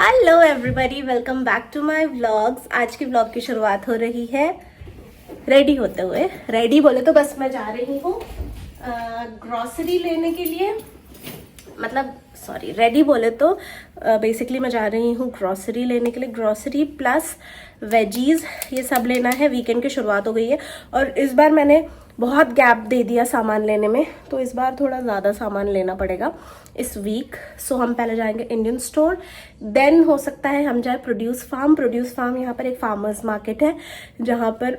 Hello everybody, welcome back to my vlogs. आज की vlog की शुरुआत हो रही है रेडी होते हुए। रेडी बोले तो बस मैं जा रही हूँ ग्रॉसरी लेने के लिए, मतलब सॉरी, रेडी बोले तो बेसिकली मैं जा रही हूँ ग्रॉसरी लेने के लिए। ग्रॉसरी प्लस वेजीज ये सब लेना है। वीकेंड की शुरुआत हो गई है और इस बार मैंने बहुत गैप दे दिया सामान लेने में, तो इस बार थोड़ा ज़्यादा सामान लेना पड़ेगा इस वीक। सो हम पहले जाएंगे इंडियन स्टोर, देन हो सकता है हम जाए प्रोड्यूस फार्म। प्रोड्यूस फार्म यहाँ पर एक फार्मर्स मार्केट है जहाँ पर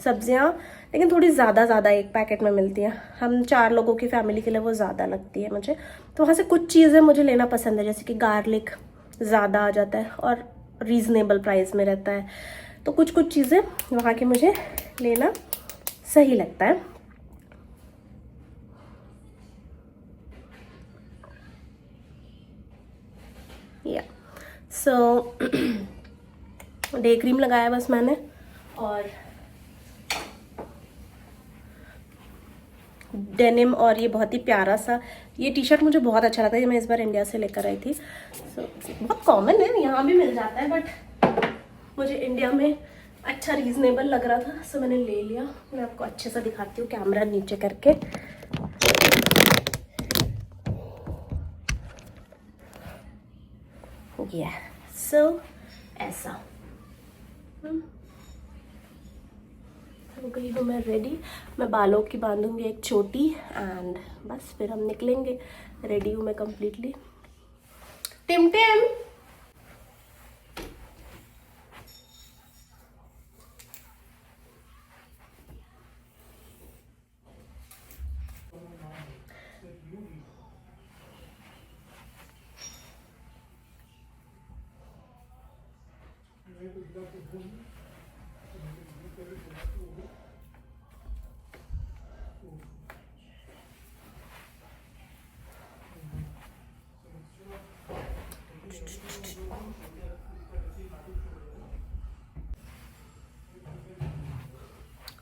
सब्जियाँ लेकिन थोड़ी ज़्यादा एक पैकेट में मिलती हैं। हम 4 लोगों की फैमिली के लिए वो ज़्यादा लगती है मुझे, तो वहाँ से कुछ चीज़ें मुझे लेना पसंद है, जैसे कि गार्लिक ज़्यादा आ जाता है और रीज़नेबल प्राइस में रहता है, तो कुछ चीज़ें वहाँ की मुझे लेना सही लगता है। या सो डे क्रीम लगाया बस मैंने, और डेनिम, और ये बहुत ही प्यारा सा ये टी शर्ट मुझे बहुत अच्छा लगता है, ये मैं इस बार इंडिया से लेकर आई थी। सो बहुत कॉमन है, यहाँ भी मिल जाता है, बट मुझे इंडिया में अच्छा रीजनेबल लग रहा था, सो मैंने ले लिया। मैं आपको अच्छे से दिखाती हूँ कैमरा नीचे करके। ये सो ऐसा हो गई हूँ मैं रेडी। मैं बालों की बांधूंगी एक छोटी एंड बस फिर हम निकलेंगे। रेडी हूँ मैं कम्प्लीटली। टिम टिम,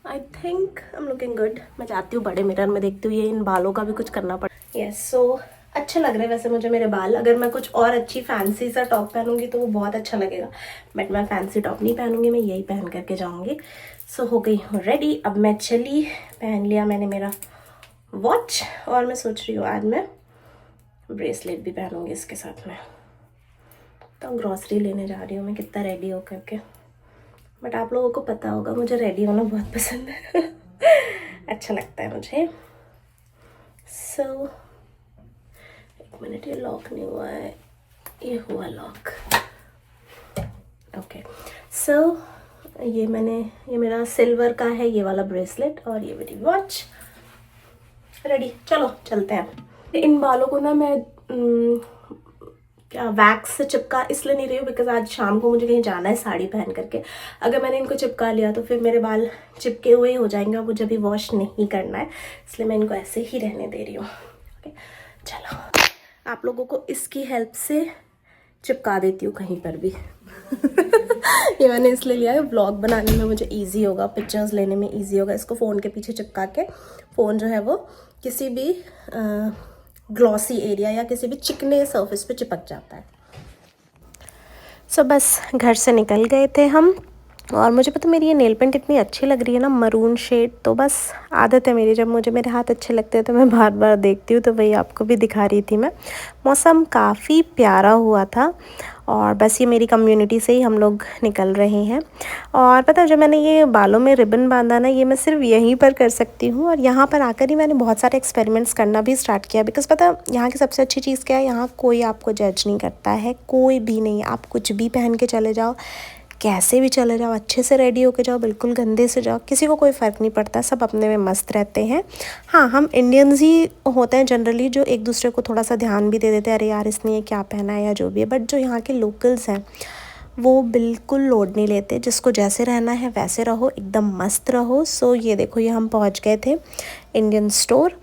I think I am looking good. मैं जाती हूँ बड़े मिरर में, देखती हूँ ये इन बालों का भी कुछ करना पड़ा। यस, सो अच्छे लग रहे हैं वैसे मुझे मेरे बाल। अगर मैं कुछ और अच्छी फैंसी सा टॉप पहनूंगी तो वो बहुत अच्छा लगेगा, बट मैं फैंसी टॉप नहीं पहनूंगी, मैं यही पहन करके जाऊंगी। सो हो गई हूँ रेडी। अब मैं चली, पहन लिया मैंने मेरा वॉच, और मैं सोच रही हूँ आज मैं ब्रेसलेट भी पहनूंगी इसके साथ में। तो ग्रॉसरी लेने जा रही हूँ मैं कितना रेडी हो करके, बट आप लोगों को पता होगा मुझे रेडी होना बहुत पसंद है अच्छा लगता है मुझे। सो एक मिनट, ये लॉक नहीं हुआ है, ये हुआ लॉक। ओके, सो ये मेरा सिल्वर का है ये वाला ब्रेसलेट, और ये मेरी वॉच। रेडी, चलो चलते हैं। इन बालों को ना मैं क्या वैक्स से चिपका इसलिए नहीं रही हूँ बिकॉज आज शाम को मुझे कहीं जाना है साड़ी पहन करके। अगर मैंने इनको चिपका लिया तो फिर मेरे बाल चिपके हुए हो जाएंगे और मुझे अभी वॉश नहीं करना है, इसलिए मैं इनको ऐसे ही रहने दे रही हूँ। ओके, चलो आप लोगों को इसकी हेल्प से चिपका देती हूँ कहीं पर भी ये मैंने इसलिए लिया है, व्लॉग बनाने में मुझे इजी होगा, पिक्चर्स लेने में इजी होगा। इसको फ़ोन के पीछे चिपका के फ़ोन जो है वो किसी भी ग्लॉसी एरिया या किसी भी चिकने सरफेस पे चिपक जाता है। सो बस घर से निकल गए थे हम, और मुझे पता मेरी ये नेल पेंट इतनी अच्छी लग रही है ना, मरून शेड। तो बस आदत है मेरी, जब मुझे मेरे हाथ अच्छे लगते हैं तो मैं बार बार देखती हूँ, तो वही आपको भी दिखा रही थी मैं। मौसम काफ़ी प्यारा हुआ था, और बस ये मेरी कम्युनिटी से ही हम लोग निकल रहे हैं। और पता है, जो मैंने ये बालों में रिबन बांधा ना, ये मैं सिर्फ यहीं पर कर सकती हूँ, और यहाँ पर आकर ही मैंने बहुत सारे एक्सपेरिमेंट्स करना भी स्टार्ट किया। बिकॉज़ पता यहाँ की सबसे अच्छी चीज़ क्या है, यहाँ कोई आपको जज नहीं करता है, कोई भी नहीं। आप कुछ भी पहन के चले जाओ, कैसे भी चले जाओ, अच्छे से रेडी होके जाओ, बिल्कुल गंदे से जाओ, किसी को कोई फ़र्क नहीं पड़ता, सब अपने में मस्त रहते हैं। हाँ, हम इंडियंस ही होते हैं जनरली जो एक दूसरे को थोड़ा सा ध्यान भी दे देते हैं, अरे यार इसने ये क्या पहना है या जो भी है। बट जो यहाँ के लोकल्स हैं वो बिल्कुल लोड नहीं लेते, जिसको जैसे रहना है वैसे रहो, एकदम मस्त रहो। सो ये देखो, ये हम पहुँच गए थे इंडियन स्टोर।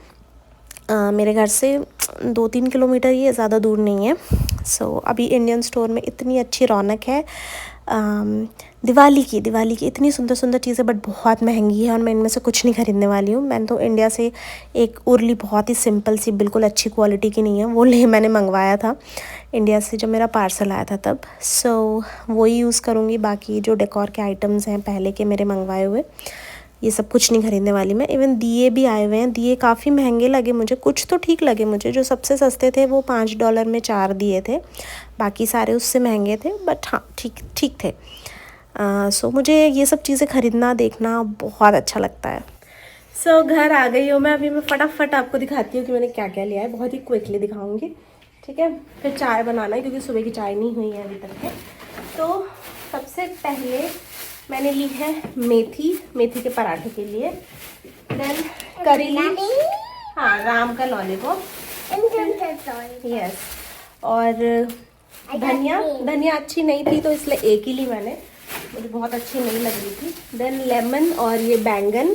मेरे घर से 2-3 किलोमीटर, ये ज़्यादा दूर नहीं है। सो अभी इंडियन स्टोर में इतनी अच्छी रौनक है, दिवाली की इतनी सुंदर सुंदर चीज़ें, बट बहुत महंगी है और मैं इनमें से कुछ नहीं खरीदने वाली हूँ। मैंने तो इंडिया से एक उर्ली बहुत ही सिंपल सी, बिल्कुल अच्छी क्वालिटी की नहीं है, वो मैंने मंगवाया था इंडिया से जब मेरा पार्सल आया था तब। सो वही यूज़ करूँगी। बाकी जो डेकोर के आइटम्स हैं पहले के मेरे मंगवाए हुए, ये सब कुछ नहीं खरीदने वाली मैं। इवन दिए भी आए हुए हैं, दिए काफ़ी महंगे लगे मुझे, कुछ तो ठीक लगे मुझे। जो सबसे सस्ते थे वो $5 में 4 दिए थे, बाकी सारे उससे महंगे थे, बट हाँ ठीक ठीक थे। सो मुझे ये सब चीज़ें ख़रीदना देखना बहुत अच्छा लगता है। सो घर आ गई हूँ मैं। अभी मैं फटाफट आपको दिखाती हूँ कि मैंने क्या क्या लिया है, बहुत ही क्विकली दिखाऊँगी, ठीक है। फिर चाय बनाना है क्योंकि सुबह की चाय नहीं हुई है अभी तक के। तो सबसे पहले मैंने ली है मेथी के पराठे के लिए। देन करी ली, हाँ, राम का लॉलीपॉप, यस। और धनिया अच्छी नहीं थी तो इसलिए एक ही ली मैंने, मुझे बहुत अच्छी नहीं लग रही थी। देन लेमन और ये बैंगन,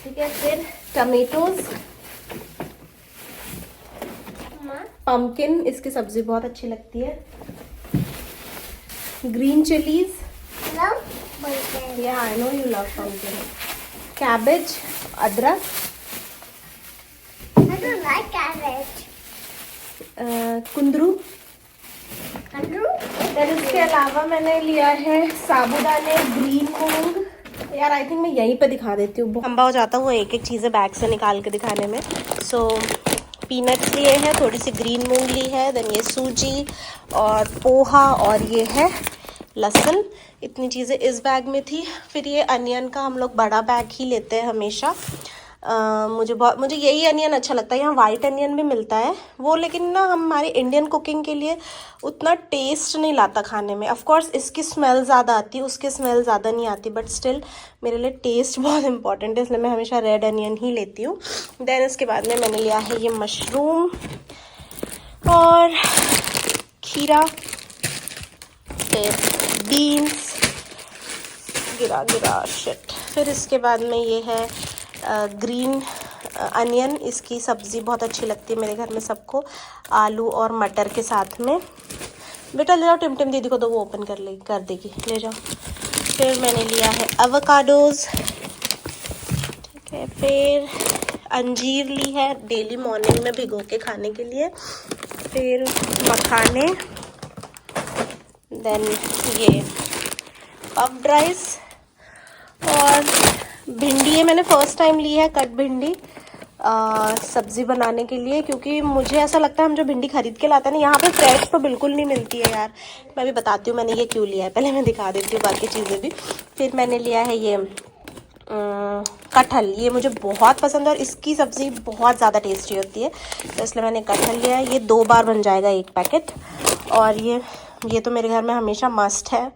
ठीक है। फिर टमेटोज, पम्पकिन, इसकी सब्जी बहुत अच्छी लगती है। Green chillies, yeah, I know you love pumpkin. Cabbage, अदरक, I don't like cabbage. कुंदरू। Then इसके अलावा मैंने लिया है साबुदाने, ग्रीन मूंग। यार आई थिंक मैं यहीं पे दिखा देती हूँ, लंबा हो जाता है वो एक एक चीज़ें बैग से निकाल के दिखाने में। सो पीनट्स लिए हैं, थोड़ी सी ग्रीन मूंग ली है, देन ये सूजी और पोहा, और ये है लहसुन। इतनी चीज़ें इस बैग में थी। फिर ये अनियन का हम लोग बड़ा बैग ही लेते हैं हमेशा। मुझे यही अनियन अच्छा लगता है। यहाँ वाइट अनियन भी मिलता है वो, लेकिन ना हमारी इंडियन कुकिंग के लिए उतना टेस्ट नहीं लाता खाने में। ऑफ कोर्स इसकी स्मेल ज़्यादा आती है, उसकी स्मेल ज़्यादा नहीं आती, बट स्टिल मेरे लिए टेस्ट बहुत इंपॉर्टेंट है, इसलिए मैं हमेशा रेड अनियन ही लेती हूँ। देन इसके बाद में मैंने लिया है ये मशरूम और खीरा, बीन्स, गिरा शिट। फिर इसके बाद में ये है ग्रीन अनियन, इसकी सब्ज़ी बहुत अच्छी लगती है मेरे घर में सबको, आलू और मटर के साथ में। बेटा ले जाओ, टिमटिम दीदी को तो वो ओपन कर देगी, ले जाओ। फिर मैंने लिया है एवोकाडोज, ठीक है। फिर अंजीर ली है, डेली मॉर्निंग में भिगो के खाने के लिए। फिर मखाने, देन ये पफ्ड राइस, और भिंडी है, मैंने फ़र्स्ट टाइम ली है कट भिंडी सब्ज़ी बनाने के लिए, क्योंकि मुझे ऐसा लगता है हम जो भिंडी खरीद के लाते हैं ना, यहाँ पे फ्रेश तो बिल्कुल नहीं मिलती है यार। मैं भी बताती हूँ मैंने ये क्यों लिया है, पहले मैं दिखा देती हूँ बाकी चीज़ें भी। फिर मैंने लिया है ये कटहल, ये मुझे बहुत पसंद है और इसकी सब्ज़ी बहुत ज़्यादा टेस्टी होती है, तो इसलिए मैंने कटहल लिया है। ये 2 बार बन जाएगा एक पैकेट। और ये तो मेरे घर में हमेशा मस्ट है,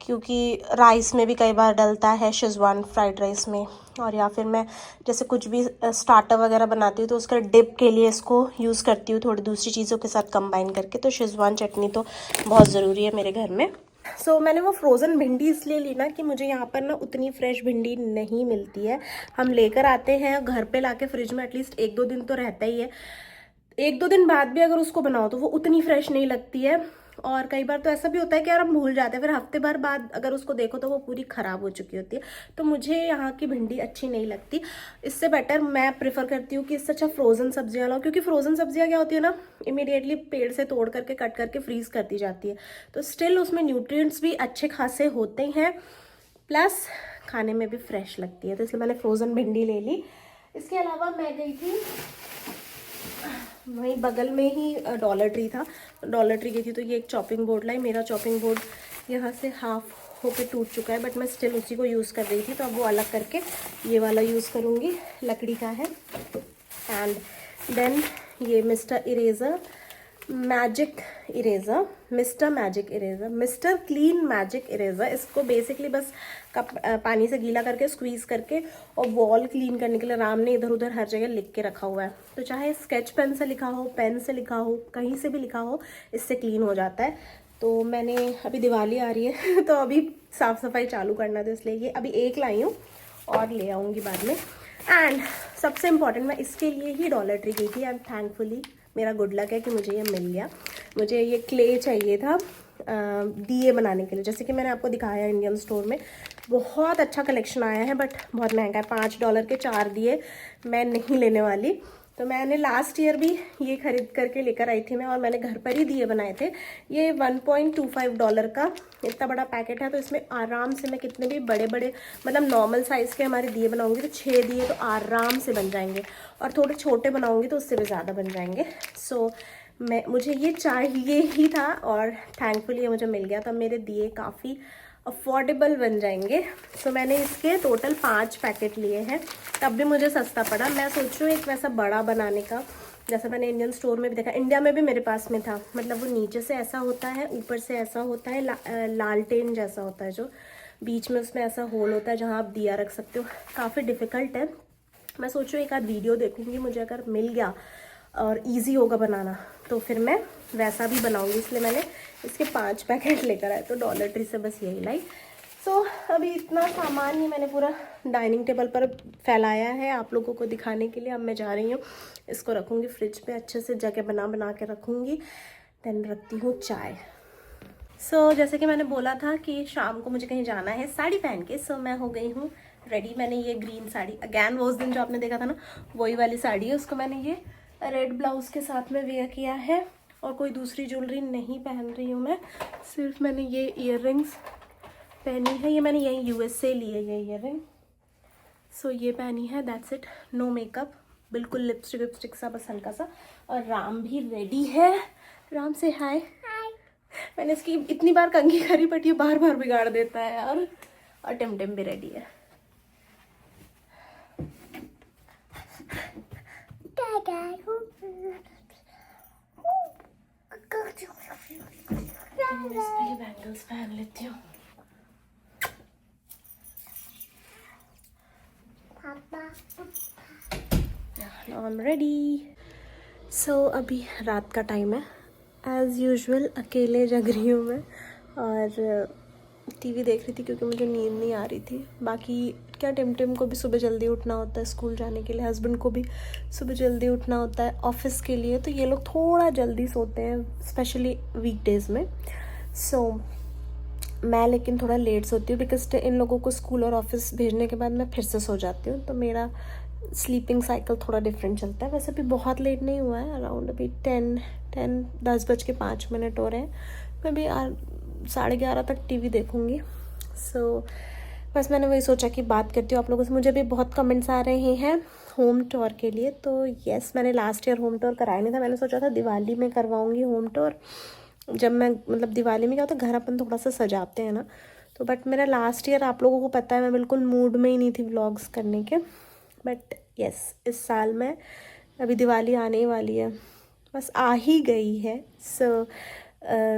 क्योंकि राइस में भी कई बार डलता है, शेज़वान फ्राइड राइस में, और या फिर मैं जैसे कुछ भी स्टार्टर वगैरह बनाती हूँ तो उसका डिप के लिए इसको यूज़ करती हूँ, थोड़ी दूसरी चीज़ों के साथ कंबाइन करके। तो शेज़वान चटनी तो बहुत ज़रूरी है मेरे घर में। सो मैंने वो फ्रोज़न भिंडी इसलिए ली ना कि मुझे यहाँ पर ना उतनी फ्रेश भिंडी नहीं मिलती है। हम लेकर आते हैं घर पे, लाके फ्रिज में एटलीस्ट 1-2 दिन तो रहता ही है। 1-2 दिन बाद भी अगर उसको बनाओ तो वो उतनी फ्रेश नहीं लगती है। और कई बार तो ऐसा भी होता है कि यार हम भूल जाते हैं, फिर हफ्ते भर बाद अगर उसको देखो तो वो पूरी ख़राब हो चुकी होती है। तो मुझे यहाँ की भिंडी अच्छी नहीं लगती। इससे बेटर मैं प्रेफर करती हूँ कि इससे अच्छा फ्रोज़न सब्जियाँ लाओ, क्योंकि फ्रोज़न सब्जियाँ क्या होती है ना, इमीडिएटली पेड़ से तोड़ करके कट करके फ्रीज़ कर दी जाती है, तो स्टिल उसमें न्यूट्रिएंट्स भी अच्छे खासे होते हैं, प्लस खाने में भी फ्रेश लगती है। तो इसलिए मैंने फ्रोज़न भिंडी ले ली। इसके अलावा मैं गई थी, वहीं बगल में ही डॉलर ट्री था, डॉलर ट्री गई थी तो ये एक चॉपिंग बोर्ड लाई। मेरा चॉपिंग बोर्ड यहाँ से हाफ होके टूट चुका है, बट मैं स्टिल उसी को यूज़ कर रही थी, तो अब वो अलग करके ये वाला यूज़ करूँगी, लकड़ी का है। एंड देन ये मिस्टर क्लीन मैजिक इरेज़र। इसको बेसिकली बस पानी से गीला करके स्क्वीज़ करके और वॉल क्लीन करने के लिए राम ने इधर उधर हर जगह लिख के रखा हुआ है। तो चाहे स्केच पेन से लिखा हो, पेन से लिखा हो, कहीं से भी लिखा हो, इससे क्लीन हो जाता है। तो मैंने अभी दिवाली आ रही है तो अभी साफ़ सफाई चालू करना था, इसलिए ये अभी एक लाई हूँ और ले आऊँगी बाद में। एंड सबसे इम्पॉर्टेंट, मैं इसके लिए ही डॉलर ट्री गई थी एंड थैंकफुली मेरा गुड लक है कि मुझे ये मिल गया। मुझे ये क्ले चाहिए था दिए बनाने के लिए। जैसे कि मैंने आपको दिखाया इंडियन स्टोर में बहुत अच्छा कलेक्शन आया है, बट बहुत महंगा है। $5 के 4 दिए मैं नहीं लेने वाली। तो मैंने लास्ट ईयर भी ये खरीद करके लेकर आई थी मैं, और मैंने घर पर ही दिए बनाए थे। ये $1.25 का इतना बड़ा पैकेट है, तो इसमें आराम से मैं कितने भी बड़े बड़े मतलब नॉर्मल साइज़ के हमारे दिए बनाऊंगी तो 6 दिए तो आराम से बन जाएंगे, और थोड़े छोटे बनाऊंगी तो उससे भी ज़्यादा बन जाएंगे। सो मुझे ये चाहिए ही था, और थैंकफुली ये मुझे मिल गया। तो मेरे दिए काफ़ी अफोर्डेबल बन जाएंगे। सो मैंने इसके टोटल 5 पैकेट लिए हैं, तब भी मुझे सस्ता पड़ा। मैं सोच रही हूँ एक वैसा बड़ा बनाने का, जैसा मैंने इंडियन स्टोर में भी देखा, इंडिया में भी मेरे पास में था। मतलब वो नीचे से ऐसा होता है, ऊपर से ऐसा होता है, लालटेन जैसा होता है, जो बीच में उसमें ऐसा होल होता है जहाँ आप दिया रख सकते हो। काफ़ी डिफ़िकल्ट है। मैं सोच रही हूँ एक आध वीडियो देखूँगी, मुझे अगर मिल गया और इजी होगा बनाना तो फिर मैं वैसा भी बनाऊंगी। इसलिए मैंने इसके 5 पैकेट लेकर आए, तो डॉलर ट्री से बस यही लाई। सो अभी इतना सामान ही मैंने पूरा डाइनिंग टेबल पर फैलाया है आप लोगों को दिखाने के लिए। अब मैं जा रही हूँ, इसको रखूँगी फ्रिज पे, अच्छे से जगह बना बना के रखूँगी। देन रखती हूँ चाय। सो जैसे कि मैंने बोला था कि शाम को मुझे कहीं जाना है साड़ी पहन के। सो मैं हो गई हूँ रेडी। मैंने ये ग्रीन साड़ी, अगैन वो उस दिन जो आपने देखा था ना, वही वाली साड़ी है। उसको मैंने ये रेड ब्लाउज के साथ में वेयर किया है, और कोई दूसरी ज्वेलरी नहीं पहन रही हूँ मैं। सिर्फ मैंने ये ईयररिंग्स पहनी है, ये मैंने यही US से ली है ये ईयररिंग। सो ये पहनी है, दैट्स इट। नो मेकअप, बिल्कुल लिपस्टिक विपस्टिक सा बस हल्का सा। और राम भी रेडी है। राम से हाय। मैंने इसकी इतनी बार कंघी करी, बट ये बार बार बिगाड़ देता है यार। और टिम भी रेडी है। बैंगल्स पहन लेती हूँ। Now I'm ready. So अभी रात का टाइम है। एज़ यूजुअल अकेले जग रही हूँ मैं, और टीवी देख रही थी क्योंकि मुझे नींद नहीं आ रही थी। बाकी क्या, टिम को भी सुबह जल्दी उठना होता है स्कूल जाने के लिए, हस्बैंड को भी सुबह जल्दी उठना होता है ऑफिस के लिए, तो ये लोग थोड़ा जल्दी सोते हैं, स्पेशली वीकडेज़ में। सो मैं लेकिन थोड़ा लेट सोती हूँ, बिकॉज इन लोगों को स्कूल और ऑफिस भेजने के बाद मैं फिर से सो जाती हूँ, तो मेरा स्लीपिंग साइकिल थोड़ा डिफरेंट चलता है। वैसे भी बहुत लेट नहीं हुआ है, अराउंड अभी 10:05 हो रहे हैं। मैं भी 11:30 तक टीवी देखूँगी। सो बस मैंने वही सोचा कि बात करती हूँ आप लोगों से। मुझे भी बहुत कमेंट्स आ रहे हैं होम टूर के लिए, तो यस, मैंने लास्ट ईयर होम टूर कराया नहीं था। मैंने सोचा था दिवाली में करवाऊँगी होम टूर, जब मैं मतलब दिवाली में क्या होता है, घर अपन थोड़ा सा सजाते हैं ना, तो बट मेरा लास्ट ईयर आप लोगों को पता है मैं बिल्कुल मूड में ही नहीं थी व्लॉग्स करने के। बट यस, इस साल में अभी दिवाली आने ही वाली है, बस आ ही गई है। सो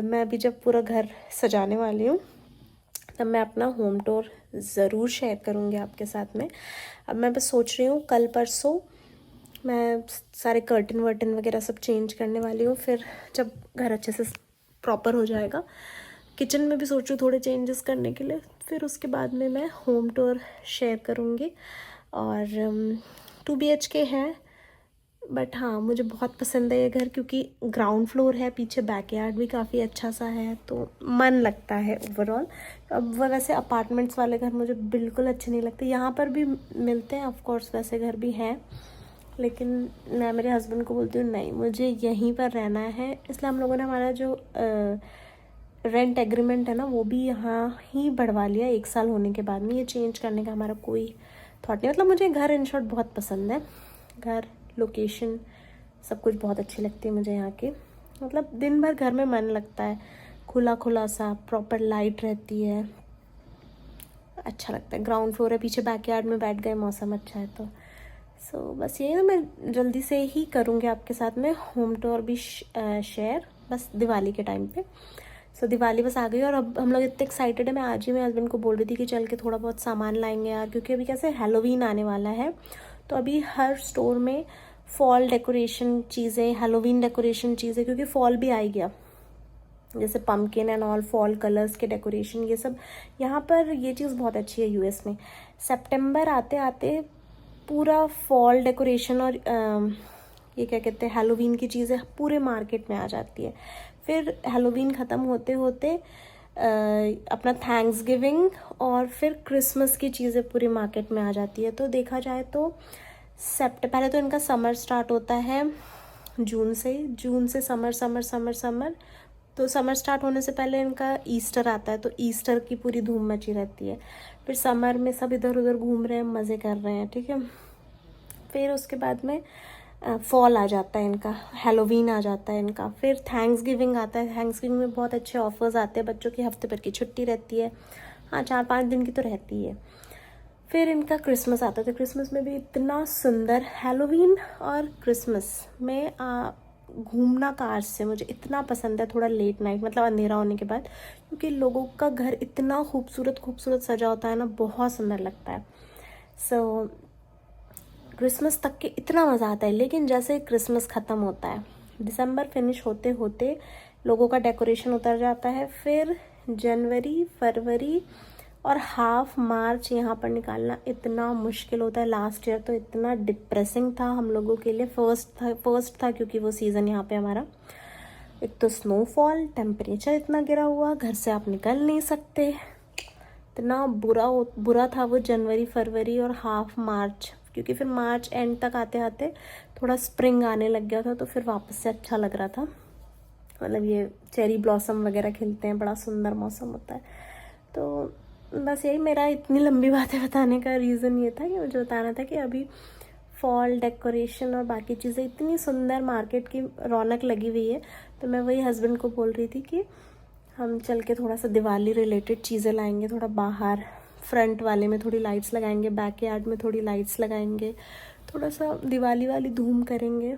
मैं अभी जब पूरा घर सजाने वाली हूँ तब मैं अपना होम टूर ज़रूर शेयर करूँगी आपके साथ में। अब मैं बस सोच रही हूँ कल परसों मैं सारे कर्टन वर्टन वगैरह सब चेंज करने वाली हूँ। फिर जब घर अच्छे से प्रॉपर हो जाएगा, किचन में भी सोचूँ थोड़े चेंजेस करने के लिए, फिर उसके बाद में मैं होम टूर शेयर करूँगी। और 2 BHK है, बट हाँ मुझे बहुत पसंद है ये घर, क्योंकि ग्राउंड फ्लोर है, पीछे बैकयार्ड भी काफ़ी अच्छा सा है, तो मन लगता है ओवरऑल। अब वो वैसे अपार्टमेंट्स वाले घर मुझे बिल्कुल अच्छे नहीं लगते। यहाँ पर भी मिलते हैं ऑफ कोर्स, वैसे घर भी हैं, लेकिन मैं मेरे हस्बैंड को बोलती हूँ नहीं, मुझे यहीं पर रहना है। इसलिए हम लोगों ने हमारा जो रेंट एग्रीमेंट है ना, वो भी यहाँ ही बढ़वा लिया 1 साल होने के बाद में। ये चेंज करने का हमारा कोई थॉट नहीं। मतलब मुझे घर इन शॉर्ट बहुत पसंद है, घर, लोकेशन, सब कुछ बहुत अच्छी लगती है मुझे यहाँ की। मतलब दिन भर घर में मन लगता है, खुला खुला सा, प्रॉपर लाइट रहती है, अच्छा लगता है। ग्राउंड फ्लोर है, पीछे बैकयार्ड में बैठ गए, मौसम अच्छा है तो। सो बस यही ना, मैं जल्दी से ही करूँगी आपके साथ में होम टूर भी शेयर, बस दिवाली के टाइम पे। सो दिवाली बस आ गई, और अब हम लोग इतने एक्साइटेड है। मैं आज ही मेरे हस्बैंड को बोल रही थी कि चल के थोड़ा बहुत सामान लाएंगे यार, क्योंकि अभी कैसे हैलोवीन आने वाला है, तो अभी हर स्टोर में फॉल डेकोरेशन चीज़ें, हैलोवीन डेकोरेशन चीज़ें, क्योंकि फॉल भी आ गया, जैसे pumpkin and all, fall colours के डेकोरेशन, ये सब यहाँ पर ये चीज़ बहुत अच्छी है US में। सितंबर आते आते पूरा फॉल डेकोरेशन और ये क्या कहते हैं, हैलोवीन की चीज़ें पूरे मार्केट में आ जाती है। फिर हैलोवीन ख़त्म होते होते अपना थैंक्स गिविंग और फिर क्रिसमस की चीज़ें पूरी मार्केट में आ जाती है। तो देखा जाए तो पहले तो इनका समर स्टार्ट होता है जून से समर समर समर समर। तो समर स्टार्ट होने से पहले इनका ईस्टर आता है, तो ईस्टर की पूरी धूम मची रहती है। फिर समर में सब इधर उधर घूम रहे हैं, मज़े कर रहे हैं, ठीक है। फिर उसके बाद में फॉल आ जाता है इनका, हैलोवीन आ जाता है इनका, फिर थैंक्स गिविंग आता है। थैंक्स गिविंग में बहुत अच्छे ऑफर्स आते हैं, बच्चों की हफ्ते भर की छुट्टी रहती है, हाँ 4-5 दिन की तो रहती है। फिर इनका क्रिसमस आता है, तो क्रिसमस में भी इतना सुंदर, हैलोवीन और क्रिसमस में घूमना कार से मुझे इतना पसंद है, थोड़ा लेट नाइट मतलब अंधेरा होने के बाद, क्योंकि लोगों का घर इतना खूबसूरत सजा होता है ना, बहुत सुंदर लगता है। सो क्रिसमस तक के इतना मज़ा आता है। लेकिन जैसे क्रिसमस ख़त्म होता है, दिसंबर फिनिश होते होते लोगों का डेकोरेशन उतर जाता है। फिर जनवरी, फरवरी और हाफ मार्च यहाँ पर निकालना इतना मुश्किल होता है। लास्ट ईयर तो इतना डिप्रेसिंग था हम लोगों के लिए, फर्स्ट था क्योंकि वो सीज़न यहाँ पे हमारा, एक तो स्नोफॉल, टेम्परेचर इतना गिरा हुआ, घर से आप निकल नहीं सकते, इतना बुरा था वो जनवरी, फरवरी और हाफ मार्च। क्योंकि फिर मार्च एंड तक आते आते थोड़ा स्प्रिंग आने लग गया था, तो फिर वापस से अच्छा लग रहा था। मतलब ये चेरी ब्लॉसम वगैरह खिलते हैं, बड़ा सुंदर मौसम होता है। तो बस यही मेरा इतनी लंबी बातें बताने का रीज़न ये था कि मुझे बताना था कि अभी फॉल डेकोरेशन और बाकी चीज़ें इतनी सुंदर, मार्केट की रौनक लगी हुई है। तो मैं वही हस्बैंड को बोल रही थी कि हम चल के थोड़ा सा दिवाली रिलेटेड चीज़ें लाएंगे, थोड़ा बाहर फ्रंट वाले में थोड़ी लाइट्स लगाएंगे, बैक यार्ड में थोड़ी लाइट्स लगाएंगे, थोड़ा सा दिवाली वाली धूम करेंगे।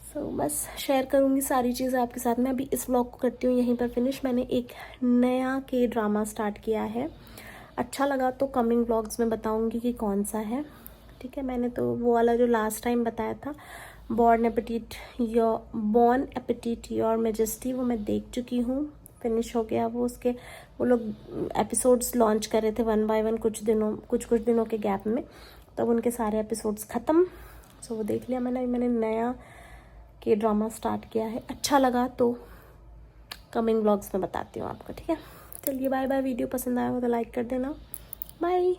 सो बस शेयर करूँगी सारी चीज़ें आपके साथ में। अभी इस व्लॉग को करती हूँ यहीं पर फिनिश। मैंने एक नया के ड्रामा स्टार्ट किया है, अच्छा लगा तो कमिंग व्लॉग्स में बताऊँगी कि कौन सा है, ठीक है। मैंने तो वो वाला जो लास्ट टाइम बताया था, बॉर्न एपेटिट योर मैजेस्टी, वो मैं देख चुकी हूँ, फिनिश हो गया वो। उसके वो लोग एपिसोड्स लॉन्च कर रहे थे 1 बाय 1 कुछ दिनों के गैप में, तब उनके सारे एपिसोड्स ख़त्म। सो वो देख लिया मैंने नया के ड्रामा स्टार्ट किया है। अच्छा लगा तो कमिंग व्लॉग्स में बताती हूँ आपको, ठीक है। चलिए बाय बाय। वीडियो पसंद आया हो तो लाइक कर देना, बाय।